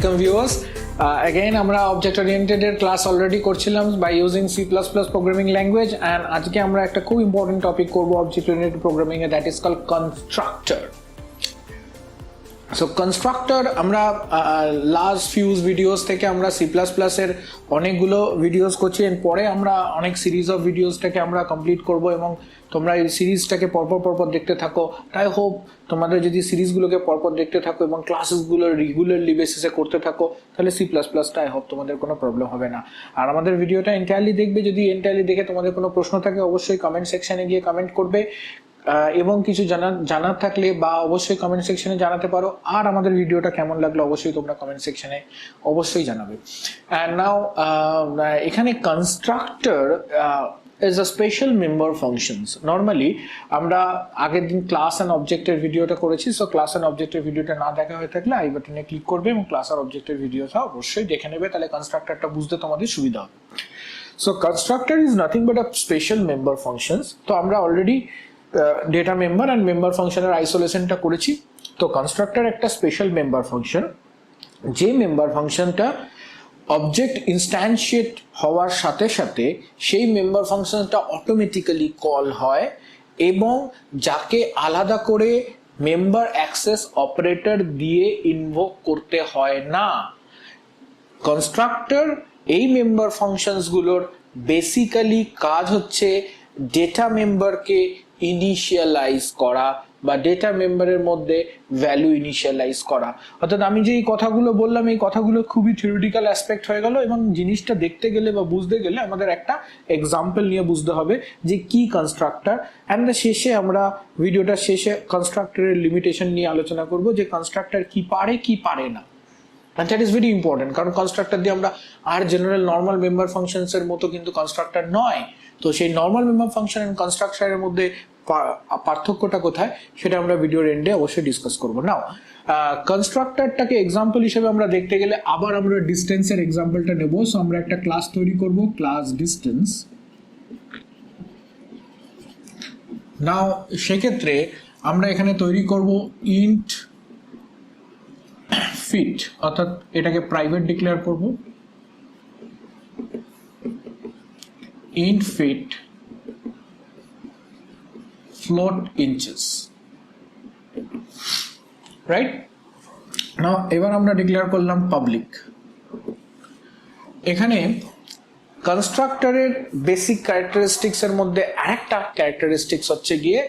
welcome viewers. Again আমরা object oriented এর class already করছিলাম by using C++ programming language and আজকে আমরা একটা খুব important topic করব object oriented programming A, that is called constructor. So constructor আমরা last few videos থেকে আমরা C++ এর অনেকগুলো ভিডিওস করছি and পরে আমরা অনেক সিরিজ অফ ভিডিওসটাকে আমরা কমপ্লিট করব এবং তোমরা এই সিরিজটাকে পরপর দেখতে থাকো। তাই হোপ তোমাদের যদি সিরিজগুলোকে পরপর দেখতে থাকো এবং ক্লাসেসগুলো রেগুলারলি বেসিসে করতে থাকো তাহলে C++টা আই হোপ তোমাদের কোনো প্রবলেম হবে না। আর আমাদের ভিডিওটা এন্টায়ারলি দেখবে, যদি এন্টায়ারলি দেখে তোমাদের কোনো প্রশ্ন থাকে অবশ্যই কমেন্ট সেকশনে গিয়ে কমেন্ট করবে এবং কিছু জানার থাকলে বা অবশ্যই কমেন্ট সেকশনে জানাতে পারো। আর আমাদের ভিডিওটা কেমন লাগলো অবশ্যই তোমরা কমেন্ট সেকশনে অবশ্যই জানাবে। অ্যান্ড নাও এখানে constructor is a special member functions. Normally আমরা আগের দিন ক্লাস এন্ড অবজেক্টের ভিডিওটা করেছি, সো ক্লাস এন্ড অবজেক্টের ভিডিওটা না দেখা হয়ে থাকলে আই বাটনে ক্লিক করবে এবং ক্লাস আর অবজেক্টের ভিডিওটা অবশ্যই দেখে নেবে, তাহলে কনস্ট্রাক্টরটা বুঝতে তোমাদের সুবিধা হবে। So constructor is nothing but a special member functions. তো আমরা already data member and member ফাংশনের আইসোলেশনটা করেছি। তো কনস্ট্রাক্টর একটা স্পেশাল মেম্বার ফাংশন, যে মেম্বার ফাংশনটা অবজেক্ট ইনস্ট্যান্সিয়েট হওয়ার সাথে সাথে সেই মেম্বার ফাংশনটা অটোমেটিক্যালি কল হয় এবং যাকে আলাদা করে মেম্বার অ্যাক্সেস অপারেটর দিয়ে ইনভোক করতে হয় না। কনস্ট্রাক্টর এই মেম্বার ফাংশনসগুলোর বেসিক্যালি কাজ হচ্ছে ডেটা মেম্বারকে ইনিশিয়ালাইজ করা বা ডেটা মেম্বারের মধ্যে ভ্যালু ইনিশিয়ালাইজ করা। অর্থাৎ আমি যে এই কথাগুলো বললাম এই কথাগুলো খুবই থিওরিটিক্যাল অ্যাসপেক্ট হয়ে গেল এবং জিনিসটা দেখতে গেলে বা বুঝতে গেলে আমাদের একটা এক্সাম্পল নিয়ে বুঝতে হবে যে কি কনস্ট্রাক্টর। অ্যান্ড শেষে আমরা ভিডিওটার শেষে কনস্ট্রাক্টরের লিমিটেশন নিয়ে আলোচনা করব যে কনস্ট্রাক্টর কি পারে কি পারে না। And that is very important, কারণ কনস্ট্রাক্টর দিয়ে আমরা আর জেনারেল নর্মাল মেম্বার ফাংশনস এর মতো কিন্তু কনস্ট্রাক্টর নয়। তো সেই নর্মাল মেম্বার ফাংশন এন্ড কনস্ট্রাক্টরের মধ্যে পার্থক্যটা কোথায় সেটা আমরা ভিডিওর এন্ডে অবশ্যই ডিসকাস করব। নাও কনস্ট্রাক্টরটাকে এক্সাম্পল হিসেবে আমরা দেখতে গেলে আবার আমরা ডিসটেন্সের এক্সাম্পলটা নেব। সো আমরা একটা ক্লাস তৈরি করব, ক্লাস ডিসটেন্স। নাও সেক্ষেত্রে আমরা এখানে তৈরি করব ইন্ট ফিট, অর্থাৎ এটাকে প্রাইভেট ডিক্লেয়ার করব, int fit float inches, right? now এবার আমরা ডিক্লেয়ার করলাম পাবলিক। এখানে কনস্ট্রাক্টরের বেসিক ক্যারেক্টারিস্টিক্স এর মধ্যে আরেকটা ক্যারেক্টারিস্টিক্স হচ্ছে গিয়ে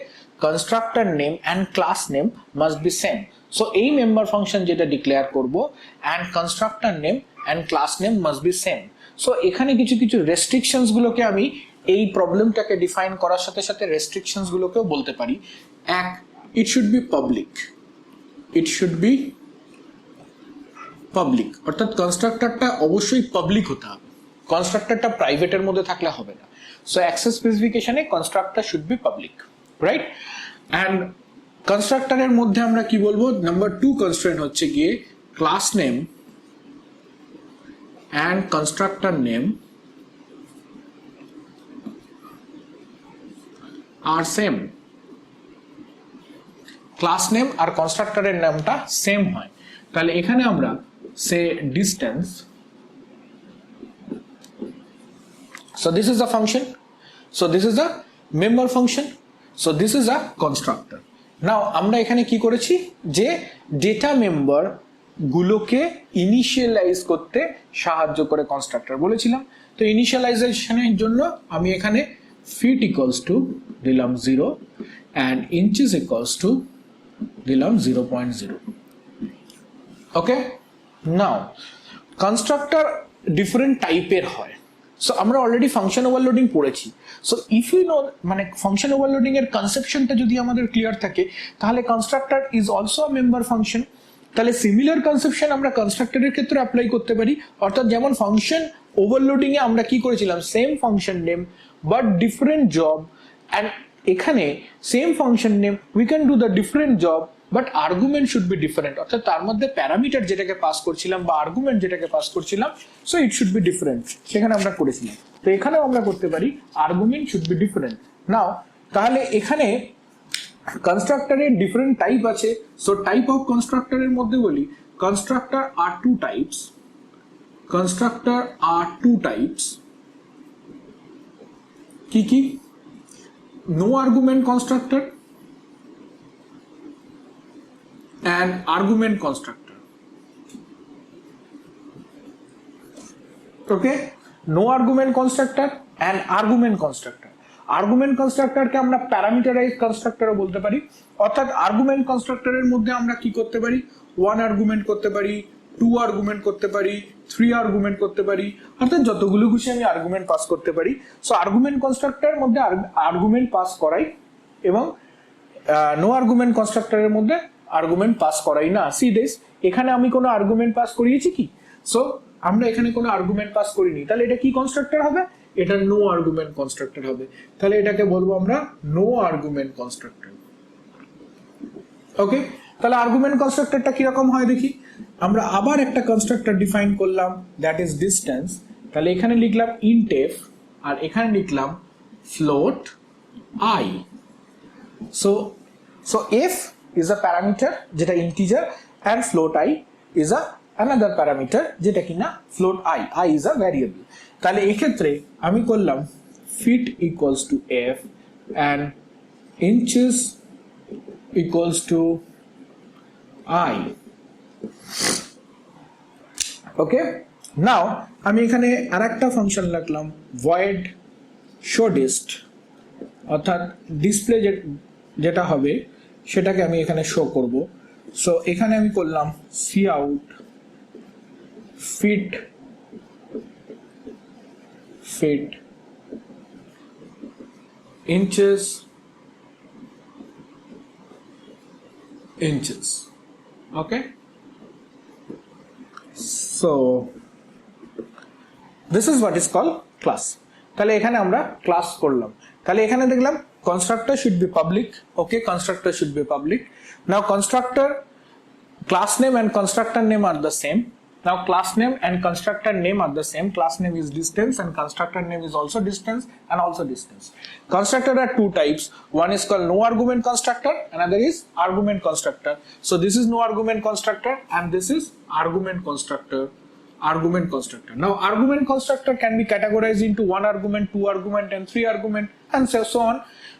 constructor name and class name must be same. So এই মেম্বার ফাংশন যেটা ডিক্লেয়ার করব and constructor name and class name must be same. So এখানে কিছু রেস্ট্রিকশনস গুলোকে আমি এই প্রবলেমটাকে ডিফাইন করার সাথে সাথে রেস্ট্রিকশনস গুলোকেও বলতে পারি। এক, it should be public, it should be public, অর্থাৎ কনস্ট্রাক্টরটা অবশ্যই পাবলিক হতে হবে, কনস্ট্রাক্টরটা প্রাইভেটের মধ্যে থাকলে হবে না। সো অ্যাক্সেস স্পেসিফিকেশনে constructor should be public, right? And কনস্ট্রাক্টরের মধ্যে আমরা কি বলবো, নাম্বার 2 কনস্ট্রেন্ট হচ্ছে গিয়ে class name and constructor name are same. Class name আর কনস্ট্রাক্টরের নামটা সেম হয়, তাহলে এখানে আমরা say distance, so this is a function, so this is a member function, so this is a constructor. নাও আমরা এখানে কি করেছি যে ডেটা মেম্বার গুলোকে ইনিশিয়ালাইজ করতে সাহায্য করে কনস্ট্রাক্টর বলেছিলাম। তো ইনিশিয়ালাইজেশনের জন্য আমি এখানে ফিট ইকুয়ালস টু দিলাম 0 অ্যান্ড ইঞ্চেস ইকুয়ালস টু দিলাম 0.0। ওকে, নাও কনস্ট্রাক্টর ডিফারেন্ট টাইপের হয়। সো আমরা অলরেডি ফাংশন ওভারলোডিং পড়েছি। সো ইফ ইউ নো, মানে ফাংশন ওভারলোডিং এর কনসেপশনটা যদি আমাদের ক্লিয়ার থাকে তাহলে constructor is also a member function. তাহলে সিমিলার কনসেপশন আমরা কনস্ট্রাক্টরের ক্ষেত্রে অ্যাপ্লাই করতে পারি। অর্থাৎ যেমন ফাংশন ওভারলোডিং এ আমরা কি করেছিলাম, same function name but different job, and এখানে same function name we can do the different job but argument should be different. অর্থাৎ তার মধ্যে প্যারামিটার যেটাকে পাস করছিলাম বা আর্গুমেন্ট যেটাকে পাস করছিলাম, so it should be different, সেখানে আমরা করেছিলাম। তো এখানেও আমরা করতে পারি আর্গুমেন্ট শুড বি ডিফারেন্ট। নাও তাহলে এখানে কনস্ট্রাক্টরের ডিফারেন্ট টাইপ আছে। সো টাইপ অফ কনস্ট্রাক্টরের মধ্যে বলি constructor are two types. Constructor are two types. Ki no argument constructor and argument constructor. Okay, no argument constructor and argument constructor. Argument কনস্ট্রাক্টরকে আমরা parameterize কনস্ট্রাক্টরও বলতে পারি, অর্থাৎ আর্গুমেন্ট কনস্ট্রাক্টরের মধ্যে আমরা কি করতে পারি, 1 আর্গুমেন্ট করতে পারি, 2 আর্গুমেন্ট করতে পারি, 3 আর্গুমেন্ট করতে পারি, অর্থাৎ যতগুলো খুশি আমি আর্গুমেন্ট পাস করতে পারি। সো আর্গুমেন্ট কনস্ট্রাক্টরের মধ্যে আর্গুমেন্ট পাস করাই এবং নো আর্গুমেন্ট কনস্ট্রাক্টরের মধ্যে আর্গুমেন্ট পাস করাই না। সি দিস, এখানে আমি কোনো আর্গুমেন্ট পাস করিয়েছি কি? সো আমরা এখানে কোনো আর্গুমেন্ট পাস করিনি, তাহলে এটা কি কনস্ট্রাক্টর হবে? এটা নো আর্গুমেন্ট কনস্ট্রাক্টর হবে। তাহলে এটাকে বলবো আমরা নো আর্গুমেন্ট কনস্ট্রাক্টর। ওকে, তাহলে আর্গুমেন্ট কনস্ট্রাক্টরটা কিরকম হয় দেখি। আমরা আবার একটা কনস্ট্রাক্টর ডিফাইন করলাম, দ্যাট ইজ ডিসটেন্স। তাহলে এখানে লিখলাম ইন্ট এফ আর এখানে লিখলাম float I. So F is a parameter যেটা integer and float I is another parameter যেটা কিনা float I is a variable। তাহলে এই ক্ষেত্রে আমি করলাম feet equals to f and inches equals to I। ওকে, নাও আমি এখানে আরেকটা ফাংশন লিখলাম void showDist, অর্থাৎ ডিসপ্লে যেটা হবে সেটাকে আমি এখানে শো করব। সো এখানে আমি করলাম cout fit inches okay, so this is what is called class। তাহলে এখানে আমরা ক্লাস করলাম। তাহলে এখানে দেখলাম constructor should be public। okay, constructor should be public। now constructor class name and constructor name are the same। now class name and constructor name are the same। class name is distance and constructor name is also distance and also distance। constructor are two types, one is called no argument constructor, another is argument constructor। so this is no argument constructor and this is argument constructor। now argument constructor can be categorized into 1 argument, 2 argument and 3 argument and so on।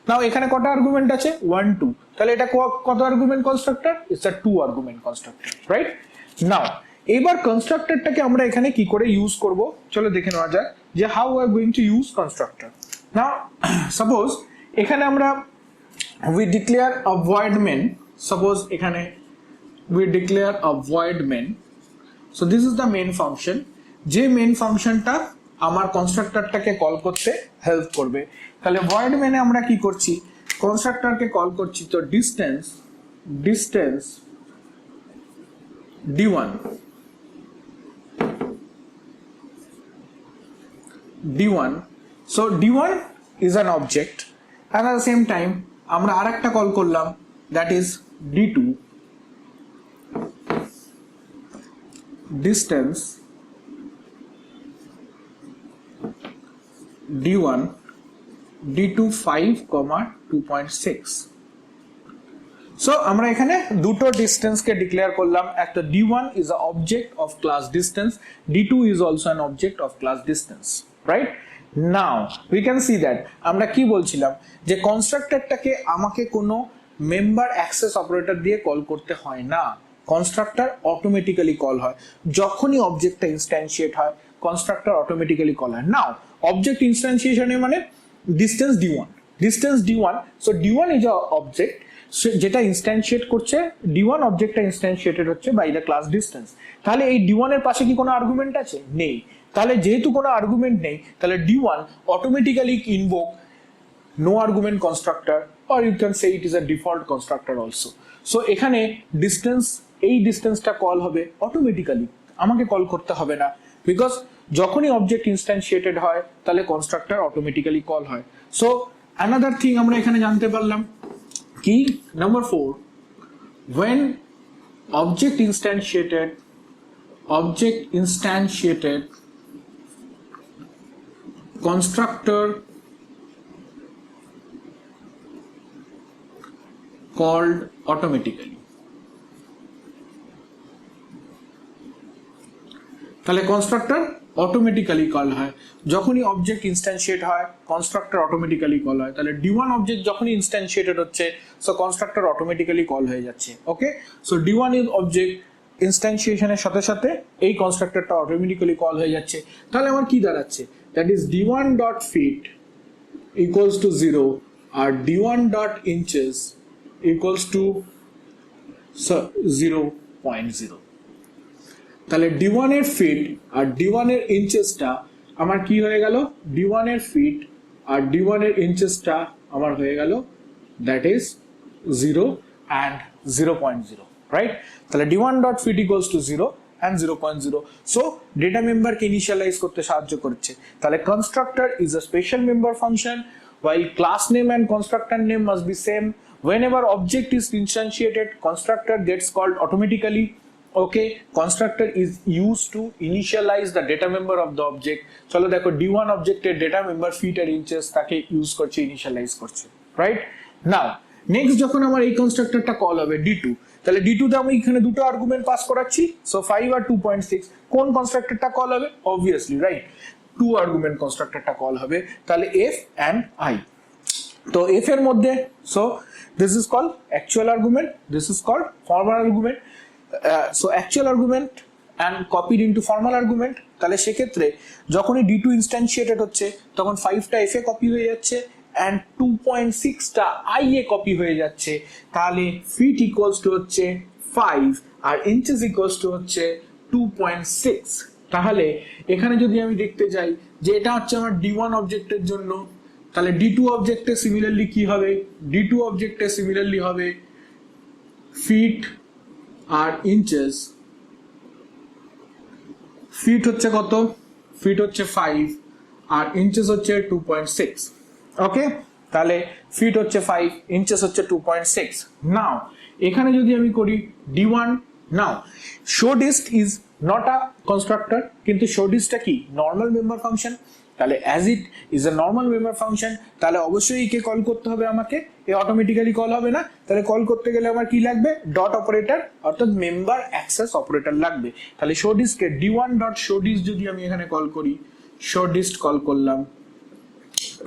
now এখানে কত argument আছে? 1 2। তাহলে এটা কত argument constructor? It's a 2 argument constructor, right? Now এবার কনস্ট্রাক্টরটাকে আমরা এখানে কি করে ইউজ করব চলো দেখে নেওয়া যাক যে how we are going to use constructor. Now suppose এখানে আমরা we declare a void main. Suppose এখানে we declare a void main. So this is the main function, যে মেন ফাংশনটা আমার কনস্ট্রাক্টরটাকে কল করতে হেল্প করবে। তাহলে ভয়েড মেনে আমরা কি করছি? কনস্ট্রাক্টরকে কল করছি, তো distance d1 so d1 is an object and at the same time আমরা আরেকটা কল করলাম, that is d2 distance d1 d2 5, 2.6। So আমরা এখানে দুটো ডিস্টেন্স কে ডিক্লেয়ার করলাম, একটা d1 is a object of class distance, d2 is also an object of class distance, right? now we can see that আমরা কি বলছিলাম যে কনস্ট্রাক্টরটাকে আমাকে কোনো মেম্বার অ্যাক্সেস অপারেটর দিয়ে কল করতে হয় না, কনস্ট্রাক্টর অটোমেটিক্যালি কল হয় যখনই অবজেক্টটা ইনস্ট্যান্সিয়েট হয়, কনস্ট্রাক্টর অটোমেটিক্যালি কল হয়। নাও অবজেক্ট ইনস্ট্যান্সিয়েশনে মানে distance d1, so d1 is a object যেটা ইনস্ট্যান্সিয়েট করছে, d1 অবজেক্টটা ইনস্ট্যান্সিয়েটেড হচ্ছে বাই দ্য ক্লাস ডিস্টেন্স। তাহলে এই d1 এর পাশে কি কোনো আর্গুমেন্ট আছে? নেই। তাহলে যেহেতু কোনো আর্গুমেন্ট নেই, তাহলে d1 automatically invoke no argument constructor, or you can say it is a default constructor also। So এখানে ডিস্টেন্স, এই ডিস্টেন্সটা কল হবে অটোমেটিক্যালি, আমাকে কল করতে হবে না, বিকজ যখনই অবজেক্ট ইনস্ট্যান্সিয়েটেড হয় তাহলে কনস্ট্রাক্টর অটোমেটিক্যালি কল হয়। সো অ্যানাদার থিং আমরা এখানে জানতে পারলাম কি, number 4, when object instantiated constructor called automatically। তাহলে কনস্ট্রাক্টর অটোমেটিক্যালি কল হয়। যখনই অবজেক্ট ইনস্ট্যান্সিয়েট হয় কনস্ট্রাক্টর অটোমেটিক্যালি কল হয়। তাহলে D1 অবজেক্ট যখনই ইনস্ট্যান্সিয়েটেড হচ্ছে সো কনস্ট্রাক্টর অটোমেটিক্যালি কল হয়ে যাচ্ছে। ওকে, সো D1 ইজ অবজেক্ট ইনস্ট্যান্সিয়েশনের সাথে সাথে এই কনস্ট্রাক্টরটা অটোমেটিক্যালি কল হয়ে যাচ্ছে। তাহলে আমার কি দাঁড়াচ্ছে, that is D1 dot fit equals to 0 আর D1 dot inches equals to 0.0। তাহলে D1 এর ফিট আর D1 এর ইঞ্চেসটা আমার কি হয়ে গেল, D1 এর ফিট আর D1 এর ইঞ্চেসটা আমার হয়ে গেল দ্যাট ইজ 0 and 0.0, রাইট। তাহলে D1 dot fit equals to 0 and 0.0, so data member initialize করতে সাহায্য করছে। তাহলে constructor is a special member function while class name and constructor name must be same. Whenever object is instantiated constructor gets called automatically. Okay, constructor is used to initialize the data member of the object. চলো দেখো D1 অবজেক্টের data member fit আর inches তাকে use করছে, initialise করছে, right. নাও next যখন আমার এই কনস্ট্রাক্টরটা call হবে D2, তাহলে D2 তে আমি এখানে দুটো আর্গুমেন্ট পাস করাচ্ছি, সো 5 আর 2.6। কোন কনস্ট্রাক্টরটা কল হবে, অবভিয়াসলি রাইট 2 আর্গুমেন্ট কনস্ট্রাক্টরটা কল হবে। তাহলে F and I, তো F এর মধ্যে so this is called actual argument, this is called formal argument. So actual argument and copied into formal argument. তাহলে সেক্ষেত্রে যখনই D2 ইনস্ট্যান্সিয়েটেড হচ্ছে তখন 5টা F এ কপি হয়ে যাচ্ছে অ্যান্ড 2.6টা I এ কপি হয়ে যাচ্ছে। তাহলে ফিট ইকুয়ালস টু হচ্ছে 5 আর ইঞ্চেস ইকুয়ালস টু হচ্ছে 2.6। তাহলে এখানে যদি আমি দেখতে যাই যে এটা হচ্ছে আমার D1 অবজেক্টের জন্য, তাহলে D2 অবজেক্টে সিমিলারলি কি হবে, D2 অবজেক্টে সিমিলারলি হবে ফিট আর ইঞ্চেস। ফিট হচ্ছে কত, ফিট হচ্ছে 5 আর ইঞ্চেস হচ্ছে 2.6। ওকে, তাহলে ফিট হচ্ছে 5, ইঞ্চেস হচ্ছে 2.6। নাও এখানে যদি আমি করি D1, now showDist is not a constructor, কিন্তু showDistটা কি নর্মাল মেম্বার ফাংশন। তাহলে as it is a normal member function তাহলে অবশ্যই একে কল করতে হবে আমাকে, এ অটোমেটিক্যালি কল হবে না। তাহলে কল করতে গেলে আমার কি লাগবে, ডট অপারেটর অর্থাৎ মেম্বার অ্যাক্সেস অপারেটর লাগবে। তাহলে showDistকে D1 ডট showDist যদি আমি এখানে কল করি, showDist কল করলাম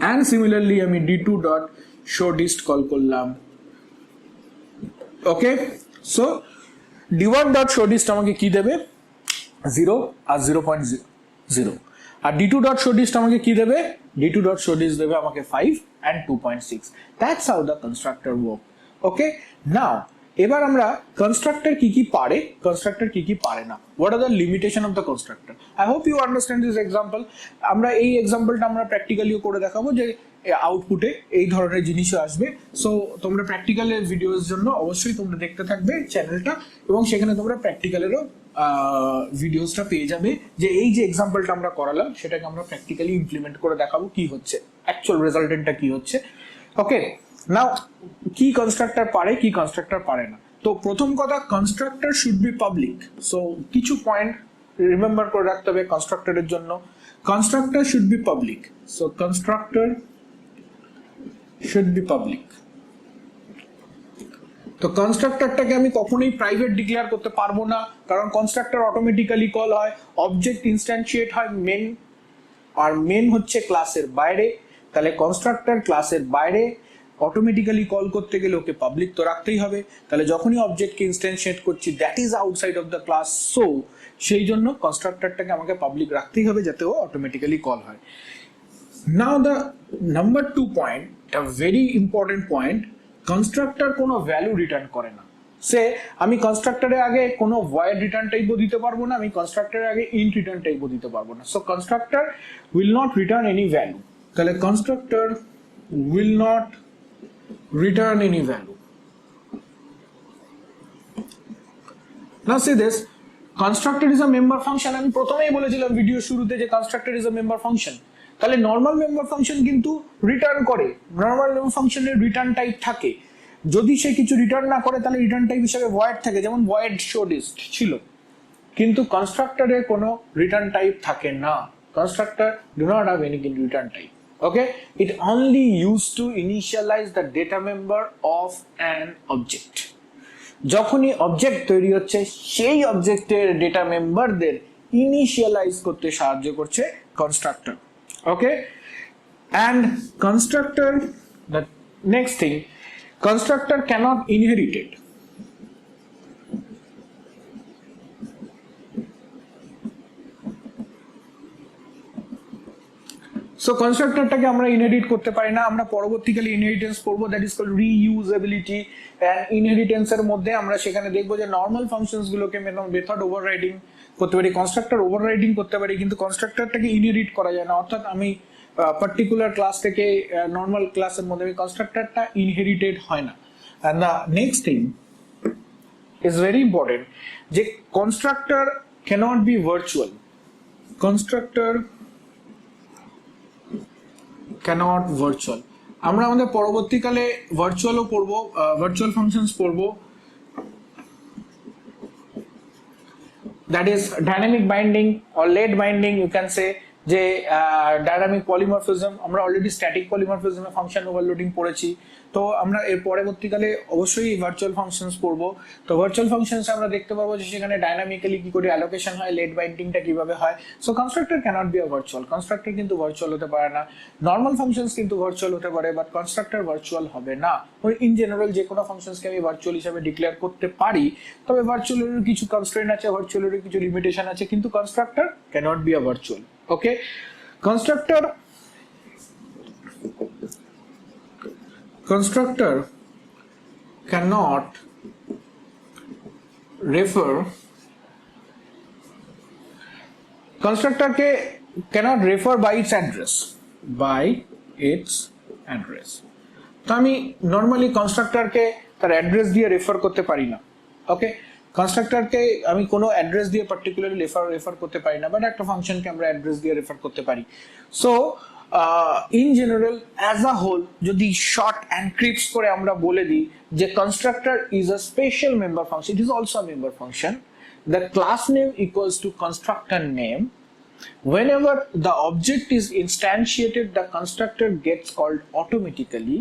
অ্যান্ড সিমিলারলি আমি D2 ডট showDist কল করলাম। ওকে, সো D1 ডট showDist আমাকে কি দেবে, 0 আর 0.0, আর D2 ডট showDist আমাকে কি দেবে, D2 ডট showDist দেবে আমাকে 5 and 2.6। That's how the constructor work. Okay, now এবার আমরা কনস্ট্রাক্টর কি কি পারে, কনস্ট্রাক্টর কি কি পারে না, what are the limitation of the constructor. I hope you understand this example. আমরা এই এক্সাম্পলটা আমরা প্র্যাকটিক্যালিও করে দেখাবো যে আউটপুটে এই ধরনের জিনিসও আসবে। সো তোমরা প্র্যাকটিক্যালের ভিডিওর জন্য অবশ্যই তোমরা দেখতে থাকবে চ্যানেলটা, এবং সেখানে তোমরা প্র্যাকটিক্যালেরও ভিডিওসটা পেয়ে যাবে যে এই যে এক্সাম্পলটা আমরা করালাম সেটাকে আমরা প্র্যাকটিক্যালি ইমপ্লিমেন্ট করে দেখাবো কি হচ্ছে, অ্যাকচুয়াল রেজাল্টেন্টটা কি হচ্ছে। ওকে, নাও কি কনস্ট্রাক্টর পারে কি কনস্ট্রাক্টর পারে না। তো প্রথম কথা, constructor should be public. So কিছু পয়েন্ট রিমেম্বার করে রাখতে হবে কনস্ট্রাক্টরের জন্য। Constructor should be public, so constructor should be public. তো কনস্ট্রাক্টরটাকে আমি কখনোই প্রাইভেট ডিক্লেয়ার করতে পারবো না, কারণ কনস্ট্রাক্টর অটোমেটিক্যালি কল হয়, অবজেক্ট ইনস্ট্যান্সিয়েট হয় মেন, আর মেন হচ্ছে ক্লাসের বাইরে। তাহলে কনস্ট্রাক্টর ক্লাসের বাইরে অটোমেটিক্যালি কল করতে গেলে ওকে পাবলিক তো রাখতেই হবে। তাহলে যখনই অবজেক্টকে ইনস্ট্যান্সিয়েট করছি that is outside of the class, so সেই জন্য কনস্ট্রাক্টরটাকে আমাকে পাবলিক রাখতেই হবে যাতে ও অটোমেটিক্যালি কল হয়। Now the number 2 point, a very important point, constructor কোনো ভ্যালু রিটার্ন করে না। সে আমি কনস্ট্রাক্টরের আগে কোনো ভয়েড রিটার্ন টাইপও দিতে পারবো না, আমি কনস্ট্রাক্টরের আগে ইন্ট রিটার্ন টাইপও দিতে পারবো না। So constructor will not return any value. তাহলে constructor will not return any value. Now see this, constructor is a member function. আমি প্রথমেই বলেছিলাম ভিডিও শুরুতে যে constructor is a member function. তাহলে নর্মাল মেম্বার ফাংশন কিন্তু রিটার্ন করে, নর্মাল মেম্বার ফাংশনের রিটার্ন টাইপ থাকে। যদি সে কিছু রিটার্ন না করে তাহলে রিটার্ন টাইপ হিসেবে ভয়েড থাকে, যেমন ভয়েড showDist ছিল। কিন্তু কনস্ট্রাক্টরের কোনো রিটার্ন টাইপ থাকে না। Constructor do not have any return type. Okay, it only use to initialise the data member of an object. যখনই অবজেক্ট তৈরি হচ্ছে সেই অবজেক্টের ডেটা মেম্বারদের ইনিশিয়ালাইজ করতে সাহায্য করছে constructor. Okay, and constructor, the next thing, constructor cannot inherited. So কনস্ট্রাক্টরটাকে আমরা ইনহেরিট করতে পারি না, আমরা পরবর্তীকালে ইনহেরিটেন্স পড়বো, that is called reusability. And ইনহেরিটেন্সের মধ্যে আমরা সেখানে দেখবো যে নর্মাল ফাংশনস গুলোকে মেথড ওভাররাইডিং করতে পারি, কনস্ট্রাক্টর ওভাররাইডিং করতে পারি, কিন্তু কনস্ট্রাক্টরটাকে ইনহেরিট করা যায় না। অর্থাৎ আমি পার্টিকুলার ক্লাস থেকে নর্মাল ক্লাসের মধ্যে কনস্ট্রাক্টরটা ইনহেরিটেড হয় না। And the next thing is very important, যে constructor cannot be virtual. Constructor cannot virtual. আমরা আমাদের পরবর্তীকালে ভার্চুয়ালও পড়বো, ভার্চুয়াল ফাংশনস পড়বো, that is dynamic binding or late binding you can say, যে ডাইনামিক পলিমরফিজম। আমরা অলরেডি স্ট্যাটিক পলিমরফিজমে ফাংশন ওভারলোডিং পড়েছি, তো আমরা এর পরবর্তীকালে অবশ্যই ভার্চুয়াল ফাংশনস পড়বো। তো ভার্চুয়াল ফাংশনস আমরা দেখতে পাবো যে সেখানে ডাইনামিক্যালি কি করে অ্যালোকেশন হয়, লেট বাইন্ডিংটা কিভাবে হয়। So constructor cannot be a virtual, constructor কিন্তু ভার্চুয়াল হতে পারে না। নর্মাল ফাংশনস কিন্তু ভার্চুয়াল হতে পারে, বাট কনস্ট্রাক্টর ভার্চুয়াল হবে না। ইন জেনারেল যে কোনো ফাংশনসকে আমি ভার্চুয়াল হিসেবে ডিক্লেয়ার করতে পারি, তবে ভার্চুয়ালের কিছু কনস্ট্রেন্ট আছে, ভার্চুয়ালের কিছু লিমিটেশন আছে, কিন্তু constructor cannot be a virtual. Okay, constructor cannot refer, constructor के cannot refer by its address, by its address। তো আমি নর্মালি কনস্ট্রাক্টরকে তার অ্যাড্রেস দিয়ে রেফার করতে পারি না। ওকে, কনস্ট্রাক্টরকে আমি কোনো অ্যাড্রেস দিয়ে পার্টিকুলারলি রেফার করতে পারি না, বাট একটা ফাংশনকে আমরা অ্যাড্রেস দিয়ে রেফার করতে পারি। So in general as a whole যদি শর্ট অ্যান্ড ক্রিপস করে আমরা বলে দিই যে constructor is a special member function, it is also a member function. The class name equals to constructor name. Whenever the object is instantiated, the constructor gets called automatically.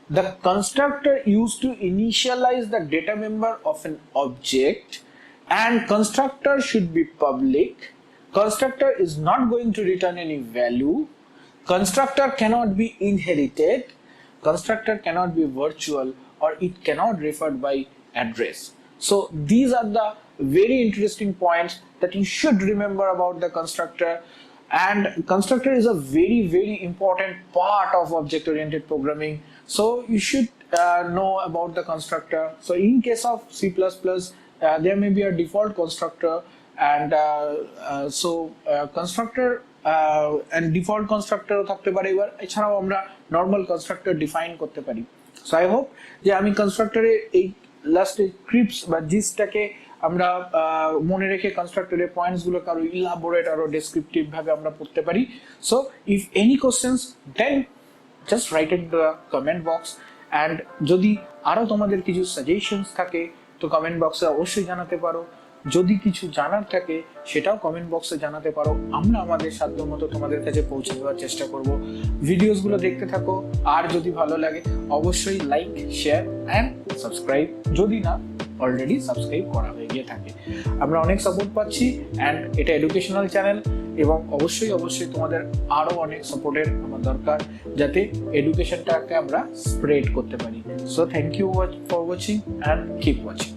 The constructor used to initialize the data member of an object, and constructor should be public. Constructor is not going to return any value. Constructor cannot be inherited. Constructor cannot be virtual, or it cannot refer by address. So these are the very interesting points that you should remember about the constructor. And constructor is a very important part of object oriented programming, so you should know about the constructor. So in case of C++, there may be a default constructor, and constructor and default constructor থাকতে পারে। এবার এছাড়াও আমরা normal constructor define করতে পারি। So I hope যে আমি কনস্ট্রাক্টরের এই লাস্টে ক্রিপস বা জিসটাকে আমরা মনে রেখে কনস্ট্রাক্টরের পয়েন্টস গুলো আরো ইলাবোরেট আরো ডেসক্রিপটিভ ভাবে আমরা পড়তে পারি। So if any questions then just write in the comment box, and যদি আরো তোমাদের কিছু সাজেশনস থাকে তো কমেন্ট বক্সে অবশ্যই জানাতে পারো। যদি কিছু জানার থাকে সেটাও কমেন্ট বক্সে জানাতে পারো, আমরা আমাদের সাধ্যমতো তোমাদের কাছে পৌঁছে দেওয়ার চেষ্টা করব। ভিডিওসগুলো দেখতে থাকো, আর যদি ভালো লাগে অবশ্যই লাইক, শেয়ার অ্যান্ড সাবস্ক্রাইব, যদি না অলরেডি সাবস্ক্রাইব করা হয়ে গিয়ে থাকে। আমরা অনেক সাপোর্ট পাচ্ছি, অ্যান্ড এটা এডুকেশনাল চ্যানেল, এবং অবশ্যই তোমাদের আরো অনেক সাপোর্টের আমার দরকার, যাতে এডুকেশনটাকে আমরা স্প্রেড করতে পারি। So thank you for watching and keep watching.